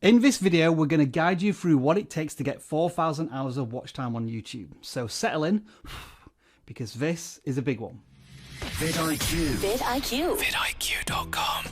In this video, we're going to guide you through what it takes to get 4,000 hours of watch time on YouTube. So settle in, because this is a big one. vidIQ. vidIQ. vidIQ.com.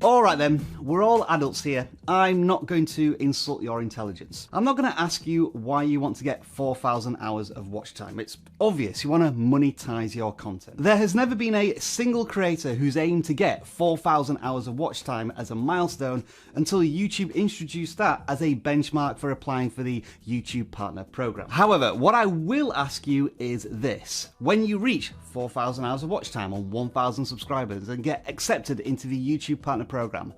Alright then, we're all adults here. I'm not going to insult your intelligence. I'm not going to ask you why you want to get 4,000 hours of watch time. It's obvious, you want to monetize your content. There has never been a single creator who's aimed to get 4,000 hours of watch time as a milestone until YouTube introduced that as a benchmark for applying for the YouTube Partner Program. However, what I will ask you is this. When you reach 4,000 hours of watch time on 1,000 subscribers and get accepted into the YouTube Partner Program,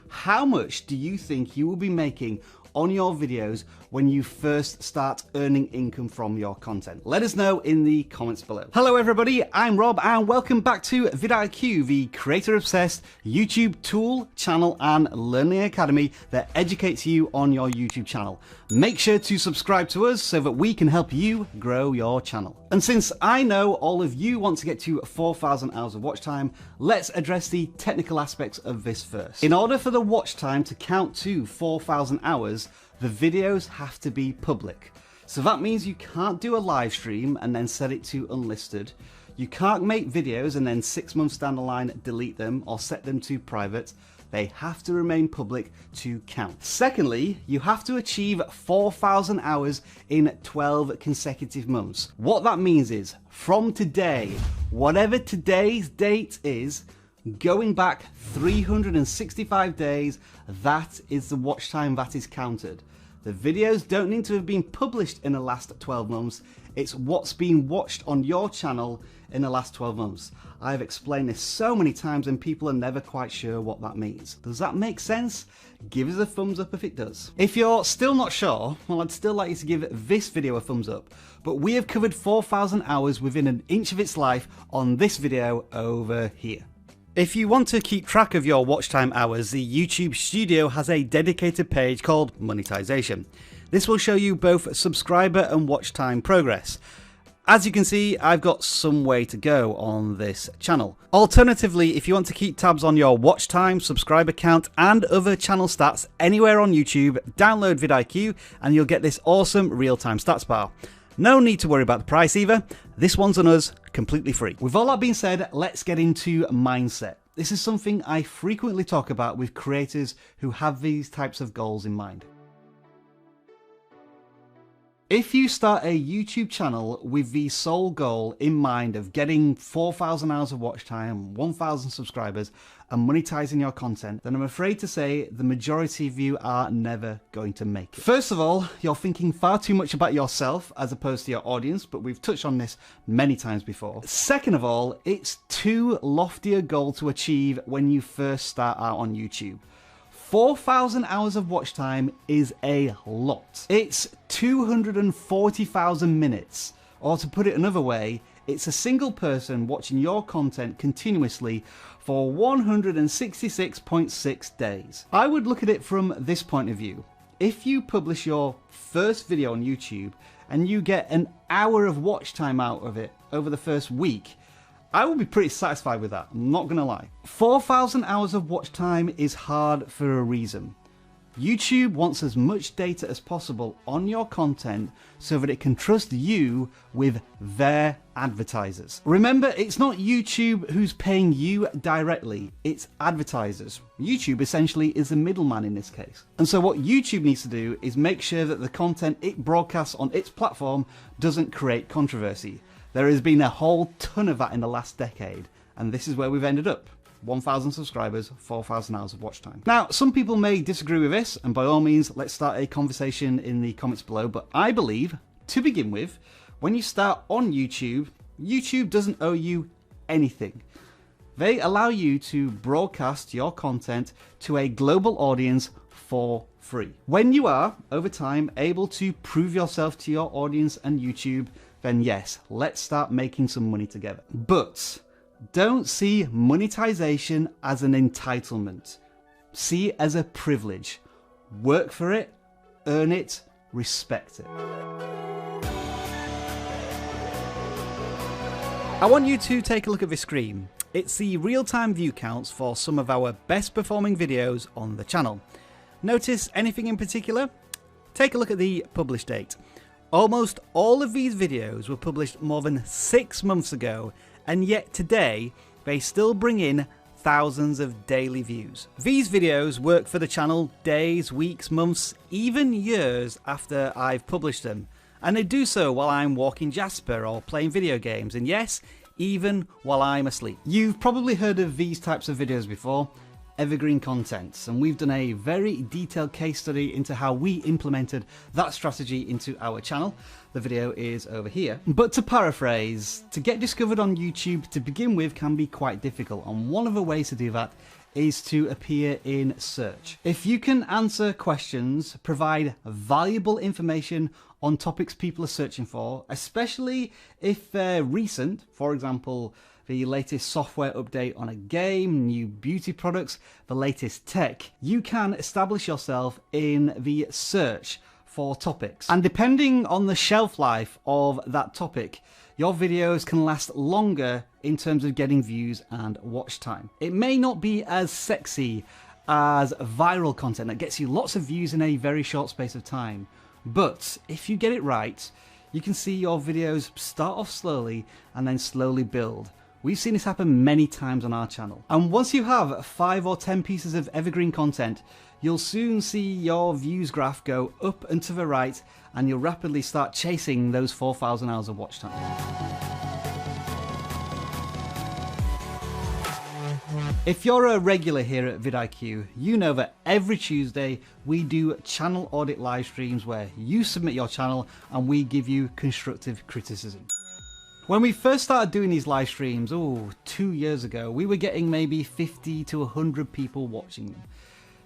how much do you think you will be making on your videos when you first start earning income from your content? Let us know in the comments below. Hello everybody, I'm Rob and welcome back to vidIQ, the creator-obsessed YouTube tool, channel and learning academy that educates you on your YouTube channel. Make sure to subscribe to us so that we can help you grow your channel. And since I know all of you want to get to 4,000 hours of watch time, let's address the technical aspects of this first. In order for the watch time to count to 4,000 hours, the videos have to be public. So that means you can't do a live stream and then set it to unlisted. You can't make videos and then 6 months down the line delete them or set them to private. They have to remain public to count. Secondly, you have to achieve 4,000 hours in 12 consecutive months. What that means is, from today, whatever today's date is, going back 365 days, that is the watch time that is counted. The videos don't need to have been published in the last 12 months. It's what's been watched on your channel in the last 12 months. I've explained this so many times and people are never quite sure what that means. Does that make sense? Give us a thumbs up if it does. If you're still not sure, well, I'd still like you to give this video a thumbs up. But we have covered 4,000 hours within an inch of its life on this video over here. If you want to keep track of your watch time hours, the YouTube Studio has a dedicated page called Monetization. This will show you both subscriber and watch time progress. As you can see, I've got some way to go on this channel. Alternatively, if you want to keep tabs on your watch time, subscriber count and other channel stats anywhere on YouTube, download vidIQ and you'll get this awesome real-time stats bar. No need to worry about the price either. This one's on us, completely free. With all that being said, let's get into mindset. This is something I frequently talk about with creators who have these types of goals in mind. If you start a YouTube channel with the sole goal in mind of getting 4,000 hours of watch time, 1,000 subscribers, and monetizing your content, then I'm afraid to say the majority of you are never going to make it. First of all, you're thinking far too much about yourself as opposed to your audience, but we've touched on this many times before. Second of all, it's too lofty a goal to achieve when you first start out on YouTube. 4,000 hours of watch time is a lot. It's 240,000 minutes. Or to put it another way, it's a single person watching your content continuously for 166.6 days. I would look at it from this point of view. If you publish your first video on YouTube and you get an hour of watch time out of it over the first week, I will be pretty satisfied with that, I'm not gonna lie. 4,000 hours of watch time is hard for a reason. YouTube wants as much data as possible on your content so that it can trust you with their advertisers. Remember, it's not YouTube who's paying you directly, it's advertisers. YouTube essentially is the middleman in this case. And so what YouTube needs to do is make sure that the content it broadcasts on its platform doesn't create controversy. There has been a whole ton of that in the last decade, and this is where we've ended up. 1,000 subscribers, 4,000 hours of watch time. Now, some people may disagree with this, and by all means, let's start a conversation in the comments below, but I believe, to begin with, when you start on YouTube, YouTube doesn't owe you anything. They allow you to broadcast your content to a global audience for free. When you are, over time, able to prove yourself to your audience and YouTube, then yes, let's start making some money together. But don't see monetization as an entitlement. See it as a privilege. Work for it, earn it, respect it. I want you to take a look at this screen. It's the real-time view counts for some of our best performing videos on the channel. Notice anything in particular? Take a look at the publish date. Almost all of these videos were published more than 6 months ago, and yet today they still bring in thousands of daily views. These videos work for the channel days, weeks, months, even years after I've published them. And they do so while I'm walking Jasper or playing video games, and yes, even while I'm asleep. You've probably heard of these types of videos before, evergreen content, and we've done a very detailed case study into how we implemented that strategy into our channel. The video is over here. But to paraphrase, to get discovered on YouTube to begin with can be quite difficult, and one of the ways to do that is to appear in search. If you can answer questions, provide valuable information on topics people are searching for, especially if they're recent, for example, the latest software update on a game, new beauty products, the latest tech, you can establish yourself in the search for topics. And depending on the shelf life of that topic, your videos can last longer in terms of getting views and watch time. It may not be as sexy as viral content that gets you lots of views in a very short space of time, but if you get it right, you can see your videos start off slowly and then slowly build. We've seen this happen many times on our channel. And once you have 5 or 10 pieces of evergreen content, you'll soon see your views graph go up and to the right, and you'll rapidly start chasing those 4,000 hours of watch time. If you're a regular here at vidIQ, you know that every Tuesday we do channel audit live streams where you submit your channel and we give you constructive criticism. When we first started doing these live streams, 2 years ago, we were getting maybe 50 to 100 people watching them.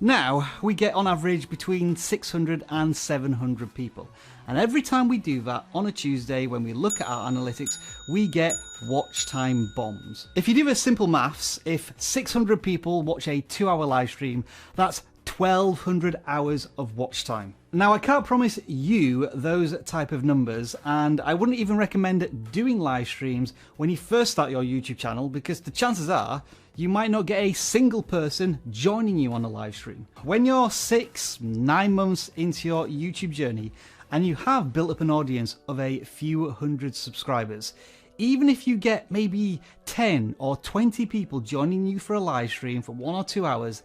Now, we get on average between 600 and 700 people. And every time we do that on a Tuesday, when we look at our analytics, we get watch time bombs. If you do the simple maths, if 600 people watch a 2-hour live stream, that's 1,200 hours of watch time. Now, I can't promise you those type of numbers, and I wouldn't even recommend doing live streams when you first start your YouTube channel, because the chances are you might not get a single person joining you on a live stream. When you're 6-9 months into your YouTube journey and you have built up an audience of a few hundred subscribers, even if you get maybe 10 or 20 people joining you for a live stream for 1 or 2 hours,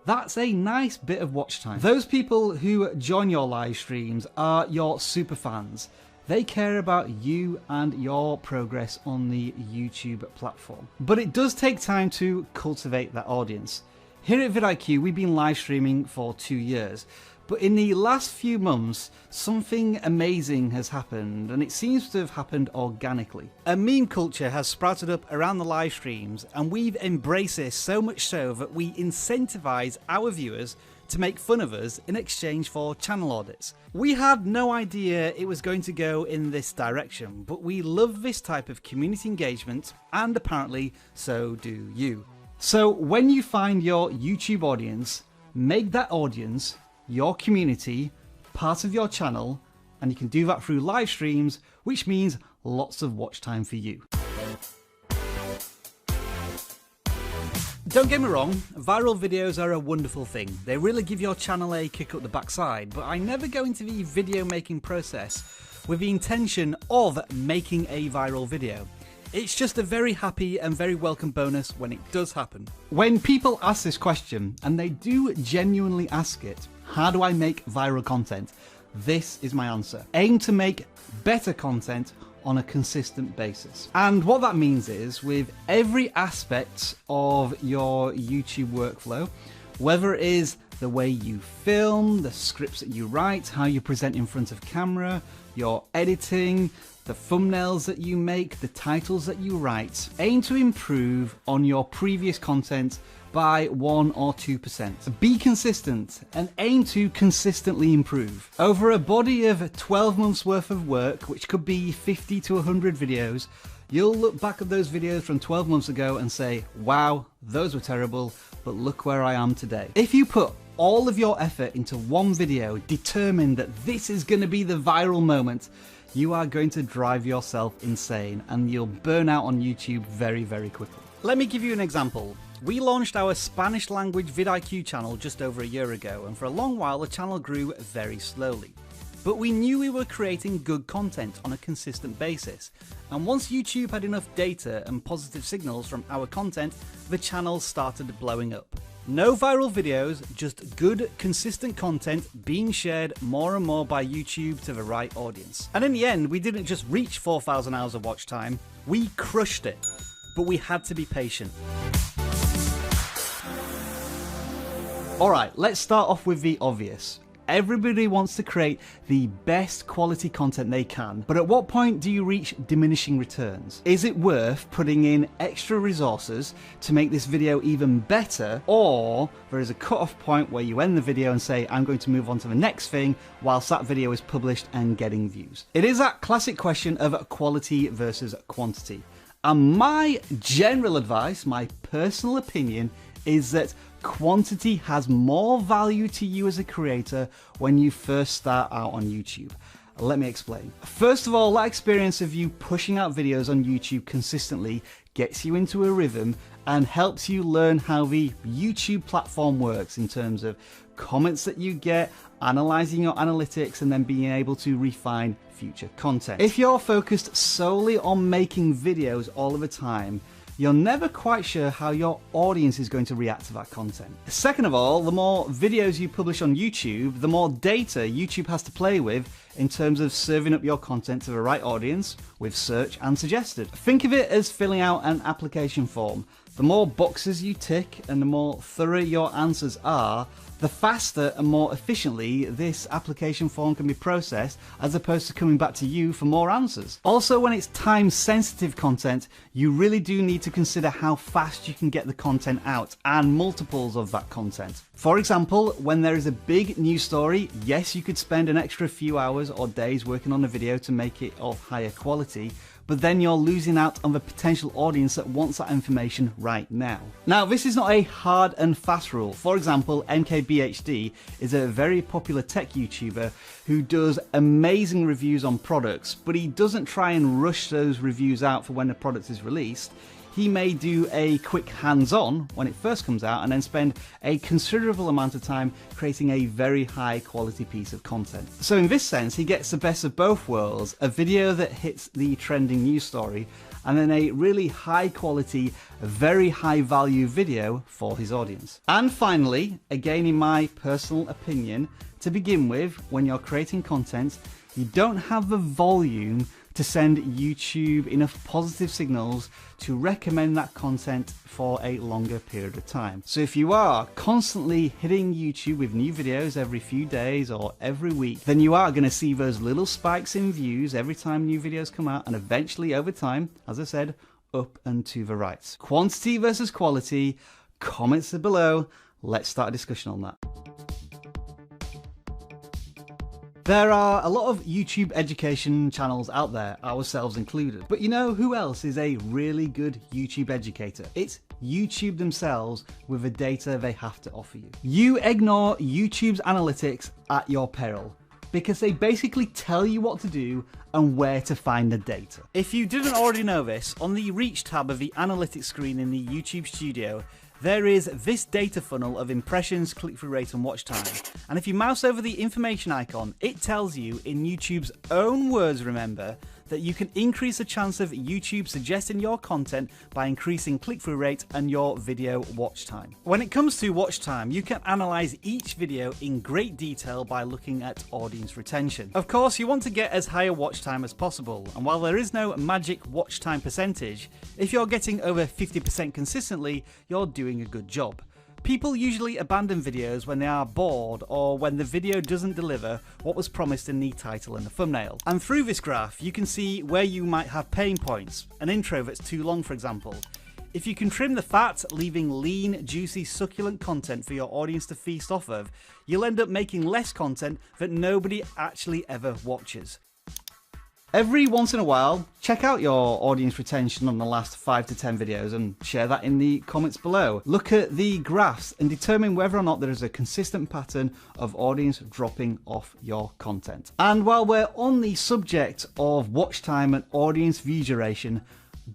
that's a nice bit of watch time. Those people who join your live streams are your super fans. They care about you and your progress on the YouTube platform. But it does take time to cultivate that audience. Here at vidIQ, we've been live streaming for 2 years. But in the last few months, something amazing has happened, and it seems to have happened organically. A meme culture has sprouted up around the live streams, and we've embraced this so much so that we incentivize our viewers to make fun of us in exchange for channel audits. We had no idea it was going to go in this direction, but we love this type of community engagement, and apparently so do you. So when you find your YouTube audience, make that audience your community, part of your channel, and you can do that through live streams, which means lots of watch time for you. Don't get me wrong, viral videos are a wonderful thing. They really give your channel a kick up the backside, but I never go into the video making process with the intention of making a viral video. It's just a very happy and very welcome bonus when it does happen. When people ask this question, and they do genuinely ask it, how do I make viral content? This is my answer. Aim to make better content on a consistent basis. And what that means is, with every aspect of your YouTube workflow, whether it is the way you film, the scripts that you write, how you present in front of camera, your editing, the thumbnails that you make, the titles that you write, aim to improve on your previous content by 1 or 2%. Be consistent and aim to consistently improve. Over a body of 12 months worth of work, which could be 50 to 100 videos, you'll look back at those videos from 12 months ago and say, wow, those were terrible, but look where I am today. If you put all of your effort into one video, determined that this is going to be the viral moment, you are going to drive yourself insane and you'll burn out on YouTube very, very quickly. Let me give you an example. We launched our Spanish language vidIQ channel just over a year ago, and for a long while the channel grew very slowly. But we knew we were creating good content on a consistent basis, and once YouTube had enough data and positive signals from our content, the channel started blowing up. No viral videos, just good, consistent content being shared more and more by YouTube to the right audience. And in the end, we didn't just reach 4,000 hours of watch time, we crushed it. But we had to be patient. Alright, let's start off with the obvious. Everybody wants to create the best quality content they can, but at what point do you reach diminishing returns? Is it worth putting in extra resources to make this video even better, or there is a cut-off point where you end the video and say, I'm going to move on to the next thing whilst that video is published and getting views? It is that classic question of quality versus quantity. And my general advice, my personal opinion, is that quantity has more value to you as a creator when you first start out on YouTube. Let me explain. First of all, that experience of you pushing out videos on YouTube consistently gets you into a rhythm and helps you learn how the YouTube platform works in terms of comments that you get, analyzing your analytics, and then being able to refine future content. If you're focused solely on making videos all of the time, you're never quite sure how your audience is going to react to that content. Second of all, the more videos you publish on YouTube, the more data YouTube has to play with in terms of serving up your content to the right audience with search and suggested. Think of it as filling out an application form. The more boxes you tick and the more thorough your answers are, the faster and more efficiently this application form can be processed, as opposed to coming back to you for more answers. Also, when it's time sensitive content, you really do need to consider how fast you can get the content out and multiples of that content. For example, when there is a big news story, yes, you could spend an extra few hours or days working on a video to make it of higher quality, but then you're losing out on the potential audience that wants that information right now. Now, this is not a hard and fast rule. For example, MKBHD is a very popular tech YouTuber who does amazing reviews on products, but he doesn't try and rush those reviews out for when the product is released. He may do a quick hands-on when it first comes out and then spend a considerable amount of time creating a very high quality piece of content. So in this sense, he gets the best of both worlds, a video that hits the trending news story and then a really high quality, very high value video for his audience. And finally, again in my personal opinion, to begin with, when you're creating content, you don't have the volume to send YouTube enough positive signals to recommend that content for a longer period of time. So if you are constantly hitting YouTube with new videos every few days or every week, then you are going to see those little spikes in views every time new videos come out, and eventually over time, as I said, up and to the right. Quantity versus quality, comments are below. Let's start a discussion on that. There are a lot of YouTube education channels out there, ourselves included. But you know who else is a really good YouTube educator? It's YouTube themselves with the data they have to offer you. You ignore YouTube's analytics at your peril, because they basically tell you what to do and where to find the data. If you didn't already know this, on the Reach tab of the analytics screen in the YouTube studio, there is this data funnel of impressions, click-through rate and watch time. And if you mouse over the information icon, it tells you, in YouTube's own words remember, that you can increase the chance of YouTube suggesting your content by increasing click-through rate and your video watch time. When it comes to watch time, you can analyze each video in great detail by looking at audience retention. Of course, you want to get as high a watch time as possible, and while there is no magic watch time percentage, if you're getting over 50% consistently, you're doing a good job. People usually abandon videos when they are bored or when the video doesn't deliver what was promised in the title and the thumbnail. And through this graph, you can see where you might have pain points. An intro that's too long, for example. If you can trim the fat, leaving lean, juicy, succulent content for your audience to feast off of, you'll end up making less content that nobody actually ever watches. Every once in a while, check out your audience retention on the last 5 to 10 videos and share that in the comments below. Look at the graphs and determine whether or not there is a consistent pattern of audience dropping off your content. And while we're on the subject of watch time and audience view duration,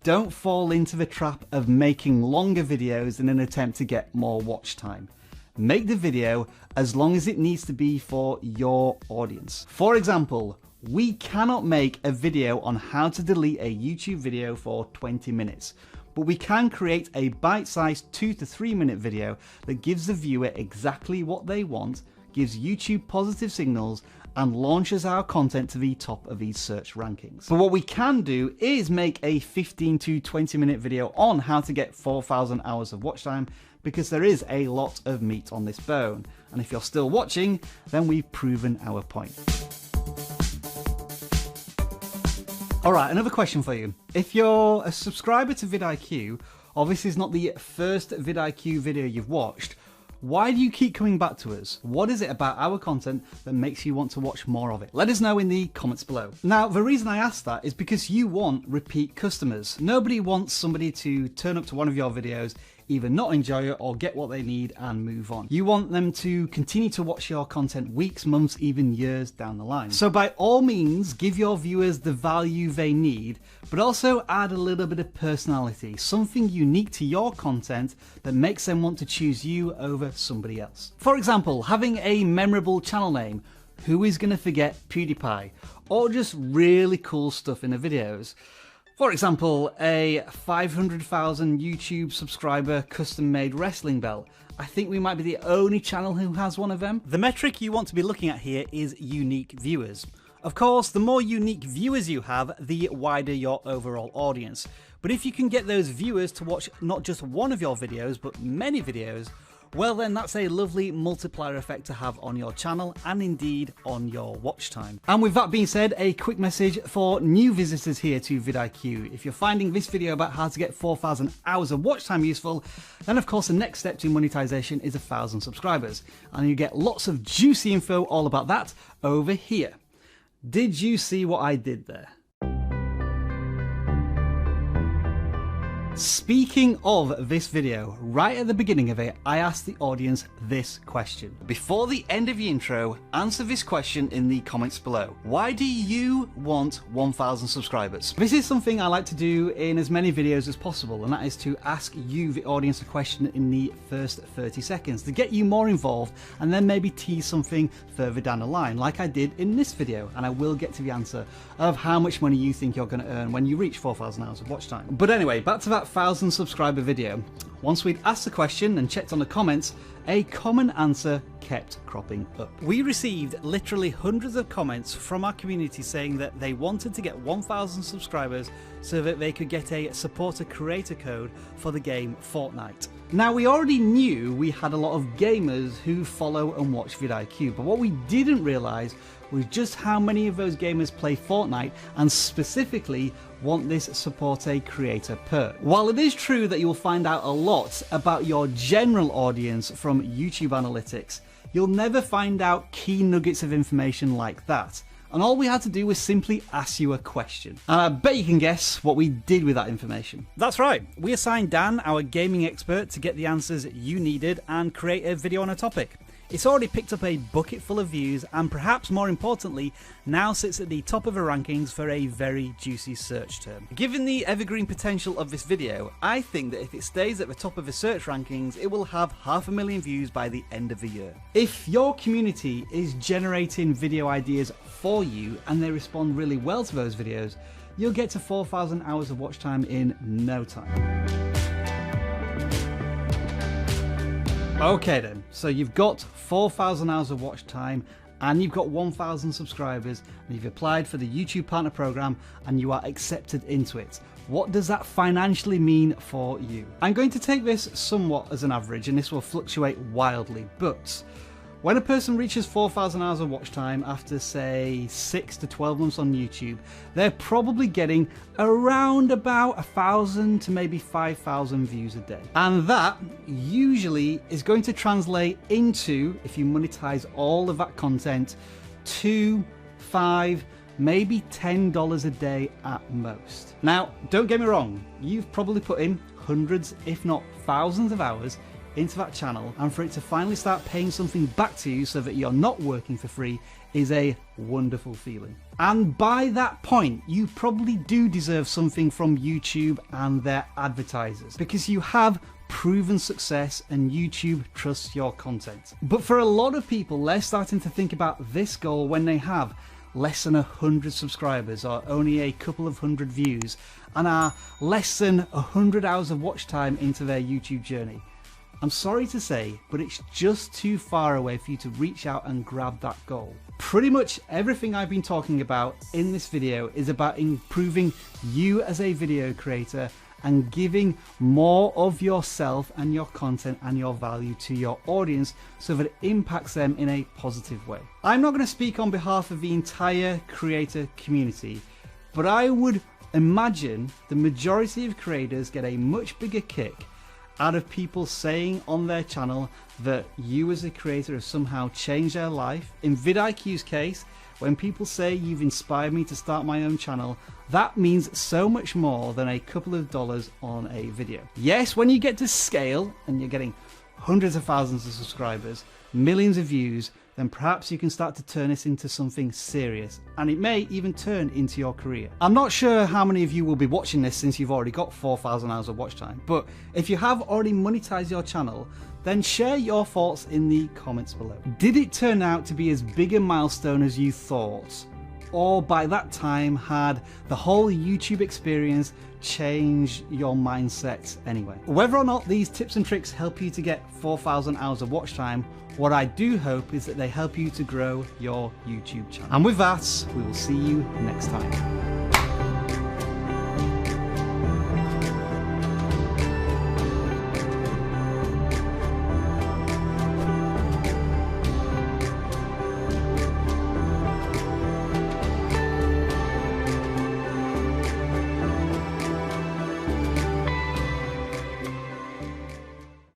Don't fall into the trap of making longer videos in an attempt to get more watch time. Make the video as long as it needs to be for your audience. For example, we cannot make a video on how to delete a YouTube video for 20 minutes, but we can create a bite-sized 2 to 3 minute video that gives the viewer exactly what they want, gives YouTube positive signals, and launches our content to the top of these search rankings. But what we can do is make a 15 to 20 minute video on how to get 4,000 hours of watch time, because there is a lot of meat on this bone. And if you're still watching, then we've proven our point. Alright, another question for you. If you're a subscriber to vidIQ, or this is not the first vidIQ video you've watched, why do you keep coming back to us? What is it about our content that makes you want to watch more of it? Let us know in the comments below. Now, the reason I ask that is because you want repeat customers. Nobody wants somebody to turn up to one of your videos, either not enjoy it or get what they need and move on. You want them to continue to watch your content weeks, months, even years down the line. So by all means, give your viewers the value they need, but also add a little bit of personality, something unique to your content that makes them want to choose you over somebody else. For example, having a memorable channel name. Who is going to forget PewDiePie? Or just really cool stuff in the videos. For example, a 500,000 YouTube subscriber custom-made wrestling belt. I think we might be the only channel who has one of them. The metric you want to be looking at here is unique viewers. Of course, the more unique viewers you have, the wider your overall audience. But if you can get those viewers to watch not just one of your videos, but many videos, well then that's a lovely multiplier effect to have on your channel and indeed on your watch time. And with that being said, a quick message for new visitors here to vidIQ. If you're finding this video about how to get 4,000 hours of watch time useful, then of course the next step to monetization is 1,000 subscribers. And you get lots of juicy info all about that over here. Did you see what I did there? Speaking of this video, right at the beginning of it, I asked the audience this question. Before the end of the intro, answer this question in the comments below. Why do you want 1,000 subscribers? This is something I like to do in as many videos as possible, and that is to ask you, the audience, a question in the first 30 seconds to get you more involved and then maybe tease something further down the line, like I did in this video. And I will get to the answer of how much money you think you're going to earn when you reach 4,000 hours of watch time. But anyway, back to that 1,000 subscriber video. Once we'd asked the question and checked on the comments, a common answer kept cropping up. We received literally hundreds of comments from our community saying that they wanted to get 1,000 subscribers so that they could get a supporter creator code for the game Fortnite. Now, we already knew we had a lot of gamers who follow and watch vidIQ, but what we didn't realise was just how many of those gamers play Fortnite and specifically want this support a creator perk. While it is true that you'll find out a lot about your general audience from YouTube analytics, you'll never find out key nuggets of information like that. And all we had to do was simply ask you a question. And I bet you can guess what we did with that information. That's right, we assigned Dan, our gaming expert, to get the answers you needed and create a video on a topic. It's already picked up a bucket full of views and perhaps more importantly, now sits at the top of the rankings for a very juicy search term. Given the evergreen potential of this video, I think that if it stays at the top of the search rankings, it will have 500,000 views by the end of the year. If your community is generating video ideas for you and they respond really well to those videos, you'll get to 4,000 hours of watch time in no time. Okay then, so you've got 4,000 hours of watch time and you've got 1,000 subscribers and you've applied for the YouTube Partner Program and you are accepted into it. What does that financially mean for you? I'm going to take this somewhat as an average and this will fluctuate wildly, but when a person reaches 4,000 hours of watch time after say 6 to 12 months on YouTube, they're probably getting around about 1,000 to maybe 5,000 views a day. And that usually is going to translate into, if you monetize all of that content, $2, $5, maybe $10 a day at most. Now, don't get me wrong, you've probably put in hundreds, if not thousands of hours into that channel and for it to finally start paying something back to you so that you're not working for free is a wonderful feeling. And by that point, you probably do deserve something from YouTube and their advertisers because you have proven success and YouTube trusts your content. But for a lot of people, they're starting to think about this goal when they have less than 100 subscribers or only a couple of hundred views and are less than 100 hours of watch time into their YouTube journey. I'm sorry to say, but it's just too far away for you to reach out and grab that goal. Pretty much everything I've been talking about in this video is about improving you as a video creator and giving more of yourself and your content and your value to your audience so that it impacts them in a positive way. I'm not going to speak on behalf of the entire creator community, but I would imagine the majority of creators get a much bigger kick out of people saying on their channel that you as a creator have somehow changed their life. In vidIQ's case, when people say you've inspired me to start my own channel, that means so much more than a couple of dollars on a video. Yes, when you get to scale and you're getting hundreds of thousands of subscribers, millions of views, then perhaps you can start to turn this into something serious, and it may even turn into your career. I'm not sure how many of you will be watching this since you've already got 4,000 hours of watch time, but if you have already monetized your channel, then share your thoughts in the comments below. Did it turn out to be as big a milestone as you thought? Or by that time had the whole YouTube experience change your mindset anyway? Whether or not these tips and tricks help you to get 4,000 hours of watch time, what I do hope is that they help you to grow your YouTube channel. And with that, we will see you next time.